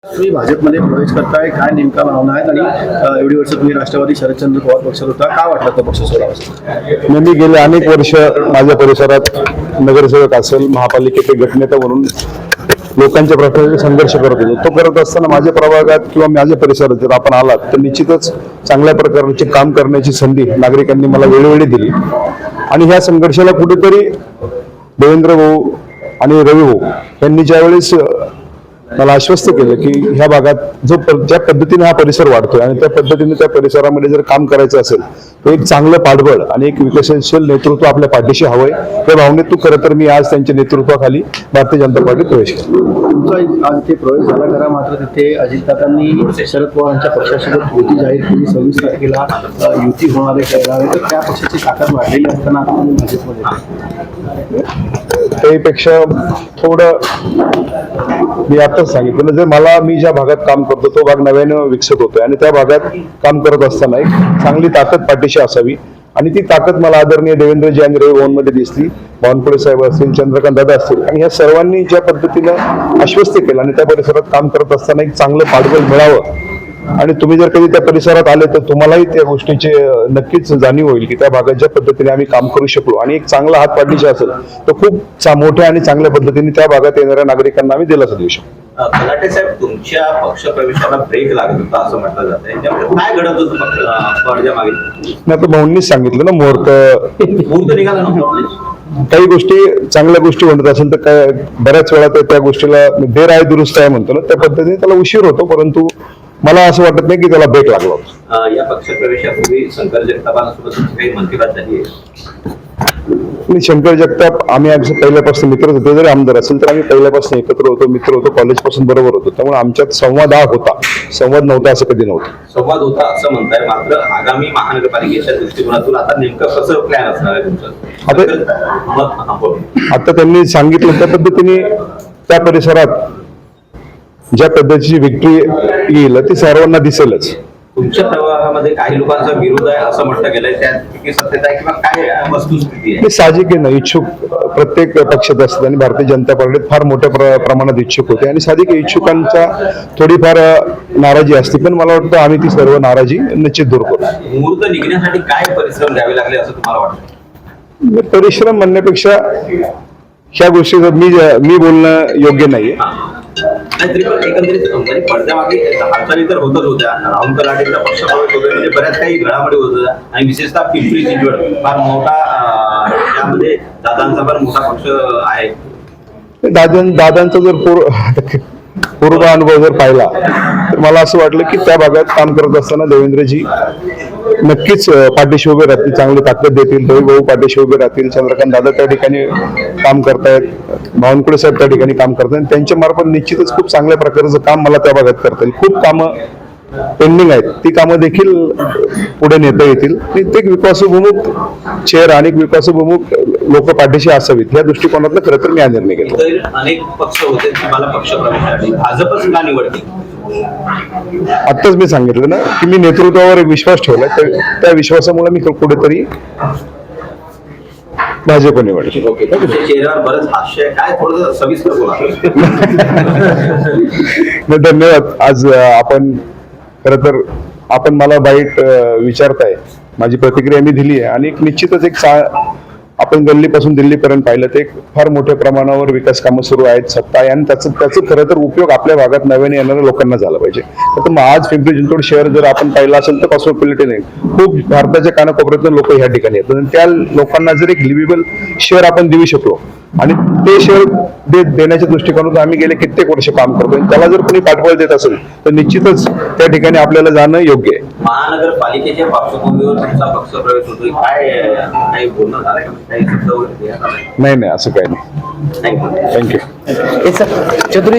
तुम्ही भाजपमध्ये प्रवेश करताय, काय नेमका भावना आहेत आणि एवढी वर्ष तुम्ही राष्ट्रवादी शरदचंद्र पवार पक्षात होता, का वाटलं तो पक्ष सोडावा? मी गेले अनेक वर्ष माझ्या परिसरात नगरसेवक असेल, महापालिकेचे गटनेता म्हणून लोकांच्या प्रश्नांचे संघर्ष करत होतो. तो करत असताना माझ्या प्रभागात किंवा माझ्या परिसरात जर आपण आलात तर निश्चितच चांगल्या प्रकारचे काम करण्याची संधी नागरिकांनी मला वेळोवेळी दिली आणि ह्या संघर्षाला कुठेतरी देवेंद्र भाऊ आणि रवी भाऊ यांनी ज्यावेळेस मला आश्वस्त केलं की ह्या भागात ज्या पद्धतीने हा परिसर वाढतोय आणि त्या पद्धतीने त्या परिसरामध्ये जर काम करायचं असेल तर एक चांगलं पाठबळ आणि एक विकसनशील नेतृत्व आपल्या पाठीशी हवंय. त्या भावनेतून खरं तर मी आज त्यांच्या नेतृत्वाखाली भारतीय जनता पार्टीत प्रवेश केला. तुमचा आज ते प्रवेश झाला करा, मात्र तिथे अजितदादांनी शरद पवारांच्या पक्षासोबत युती जाहीर केली. 26 तारखेला युती होणार आहे, तर त्या पक्षाची ताकद वाढलेली असताना आपण भाजपमध्ये त्यापेक्षा थोडं मी आताच सांगितलं, जर मी ज्या भागात काम करतो तो भाग नव्याने विकसित होतोय आणि त्या भागात काम करत असताना एक चांगली ताकद पाठीशी असावी आणि ती ताकद मला आदरणीय देवेंद्रजी आणि रवी भाऊंमध्ये दिसली. बावनकुळे साहेब असतील, चंद्रकांत दादा असतील आणि ह्या सर्वांनी ज्या पद्धतीनं आश्वस्त केलं आणि त्या परिसरात काम करत असताना एक चांगलं पाठबळ मिळावं आणि तुम्ही जर कधी त्या परिसरात आले तर तुम्हालाही त्या गोष्टीची नक्कीच जाणीव होईल की त्या भागात ज्या पद्धतीने आम्ही काम करू शकलो आणि एक चांगला हात पाठीशी असेल तर खूप मोठ्या आणि चांगल्या पद्धतीने त्या भागात येणाऱ्या नागरिकांना आम्ही दिलासा देऊ शकतो. खलाटे साहेब, तुमच्या पक्ष प्रवेशाला ब्रेक लागत होता असं म्हटलं जात आहे, काय घडत होतं पक्षाच्या मागे? नाही, तर भाऊंनीच सांगितलं ना, मुहूर्त निघाला नव्हता. काही गोष्टी चांगल्या गोष्टी म्हणत असेल तर काय बऱ्याच वेळा त्या गोष्टीला देर आहे दुरुस्त आहे म्हणतो ना, त्या पद्धतीने त्याला उशीर होतो, परंतु मला असं वाटत नाही की त्याला ब्रेक लागला होता. या पक्ष प्रवेशापूर्वी शंकर जगतापांसोबत काही मनकीबात झाली आहे? शंकर जगताप आम्ही आमचे पहिल्यापासून मित्रच होते. जरी आमदार असेल तर आम्ही पहिल्यापासून एकत्र होतो, मित्र होतो, कॉलेजपासून बरोबर होतो. त्यामुळे आमच्यात संवाद होता, संवाद नव्हता असं कधी नव्हतं. संवाद होता असं म्हणताय, मात्र आगामी महानगरपालिकेच्या दृष्टिकोनातून आता नेमकं कसं प्लॅन असणार आहे तुमचं? आता त्यांनी सांगितलं त्या पद्धतीने त्या परिसरात ज्या पद्धतीची विक्ट्री येईल ती सर्वांना दिसेलच. तुमच्या प्रवाहामध्ये काही लोकांचा विरोध आहे असं म्हटलं गेलंय, त्यापैकी सत्यता आहे किंवा काय वस्तुस्थिती आहे? साहजिक आहे ना, इच्छुक प्रत्येक पक्षात असतात आणि भारतीय जनता पार्टीत फार मोठ्या प्रमाणात इच्छुक होते आणि साहजिक इच्छुकांच्या थोडीफार नाराजी असते, पण मला वाटतं आम्ही ती सर्व नाराजी निश्चित दूर करू. मुहूर्त निघण्यासाठी काय परिश्रम द्यावे लागले असं तुम्हाला वाटतं? परिश्रम म्हणण्यापेक्षा ह्या गोष्टी मी बोलणं योग्य नाहीये. नाहीतरी पण एकंदरीत पडद्यामागे हालचाली तर होतच होत्या. राहुल कलाटेचा पक्ष प्रवेश वगैरे म्हणजे बऱ्याच काही घडामोडी होत होत्या आणि विशेषतः पिंपरी चिंचवड फार मोठा, त्यामध्ये दादांचा फार मोठा पक्ष आहे. दादांचा जर पूर्व अनुभव जर पाहिला तर मला असं वाटलं की त्या भागात काम करत असताना देवेंद्रजी नक्कीच पाठीशी उभे राहतील, चांगली ताकद देतील. रवी भाऊ पाठीशी उभे राहतील, चंद्रकांत दादा त्या ठिकाणी काम करतायत, बावनकुळे साहेब त्या ठिकाणी काम करतायत. त्यांच्या मार्फत निश्चितच खूप चांगल्या प्रकारचं काम मला त्या भागात करता येईल. खूप कामं पेंडिंग आहेत, ती कामं देखील पुढे नेता येतील. प्रत्येक विकासोन्मुख चेहरा आणि विकासोन्मुख लोक पाठीशी असावीत या दृष्टिकोनातून खरं तर मी हा निर्णय घेतला. अनेक पक्ष होते, तुम्हाला पक्ष प्रवेशासाठी भाजपच का निवडली? आत्ताच मी सांगितलं ना की मी नेतृत्वावर एक विश्वास ठेवलाय, त्या विश्वासामुळे मी कुठेतरी भाजप निवडली. चेहऱ्यावर बरंच हास्य आहे, काय थोडं सविस्तर बोला. धन्यवाद. आज खरं तर आपण मला वाईट विचारताय, माझी प्रतिक्रिया मी दिली आहे आणि निश्चितच आपण गल्लीपासून दिल्लीपर्यंत पाहिलं तर एक फार मोठ्या प्रमाणावर विकास कामं सुरू आहेत, सत्ता आहे आणि त्याचं खरं तर उपयोग आपल्या भागात नव्याने येणाऱ्या लोकांना झाला पाहिजे. तर मग आज पिंपरी चिंचवड शहर जर आपण पाहिलं असेल तर कॉस्मोपॉलिटन नाही, खूप भारताच्या कानाकोपऱ्यातून लोक ह्या ठिकाणी येतात आणि त्या लोकांना जर एक लिव्हेबल शहर आपण देऊ शकलो आणि ते शहर देण्याच्या दृष्टिकोनातून आम्ही गेले कित्येक वर्ष काम करतोय, त्याला जर कोणी पाठबळ देत असेल तर निश्चितच त्या ठिकाणी आपल्याला जाणं योग्य आहे. महानगरपालिकेच्या पार्श्वभूमीवर तुमचा पक्ष प्रवेश होतोय, काय बोलणं झालं का? नाही, असं काही नाही. थँक्यू. थँक्यू. चतुर्वेदी